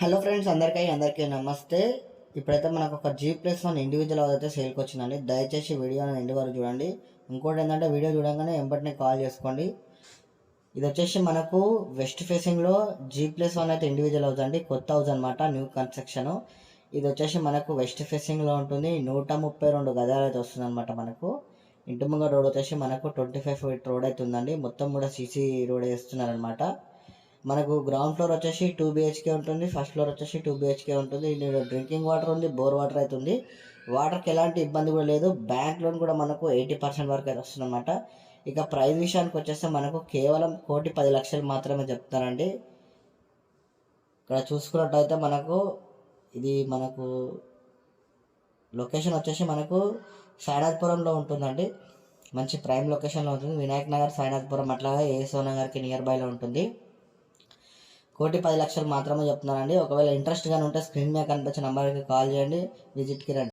Hello friends, అందరికీ నమస్తే. ఇప్పుడైతే మనకు ఒక G+1 ఇండివిజువల్ అయితే సేల్కి వచ్చిందండి. దయచేసి వీడియోని ఎండ్ వరకు చూడండి. ఇంకోటి ఏంటంటే వీడియో చూడంగానే వెంబటనే కాల్ చేసుకోండి. ఇది వచ్చేసి మనకు వెస్ట్ ఫేసింగ్లో G+1 అయితే ఇండివిజువల్ హౌస్ అండి. కొత్త హౌస్ అనమాట, న్యూ కన్స్ట్రక్షన్. ఇది వచ్చేసి మనకు వెస్ట్ ఫేసింగ్లో ఉంటుంది. 132 గదాలు అయితే వస్తుంది అనమాట. మనకు ఇంటి ముంగ రోడ్ వచ్చేసి మనకు 25 ఫీట్ రోడ్ అయితే ఉందండి. మొత్తం కూడా సీసీ రోడ్ వేస్తున్నారనమాట. మనకు గ్రౌండ్ ఫ్లోర్ వచ్చేసి 2 BHK ఉంటుంది. ఫస్ట్ ఫ్లోర్ వచ్చేసి 2 BHK ఉంటుంది. ఇందులో డ్రింకింగ్ వాటర్ ఉంది, బోర్ వాటర్ అయితే ఉంది. వాటర్కి ఎలాంటి ఇబ్బంది కూడా లేదు. బ్యాంక్ లోన్ కూడా మనకు 80% వరకు అయితే వస్తుందన్నమాట. ఇక ప్రైస్ విషయానికి వచ్చేస్తే మనకు కేవలం 1,10,00,000 మాత్రమే చెప్తారండి. ఇక్కడ చూసుకున్నట్టయితే మనకు లొకేషన్ వచ్చేసి మనకు సాయినాథ్పురంలో ఉంటుందండి. మంచి ప్రైమ్ లొకేషన్లో ఉంటుంది. వినాయక్ నగర్, సాయినాథ్పురం అట్లాగే ఏసో నగర్కి నియర్ బైలో ఉంటుంది. 1,10,00,000 మాత్రమే చెప్తున్నానండి. ఒకవేళ ఇంట్రెస్ట్ గానే ఉంటే స్క్రీన్ మీద కనిపించే నెంబర్కి కాల్ చేయండి, విజిట్కి రండి.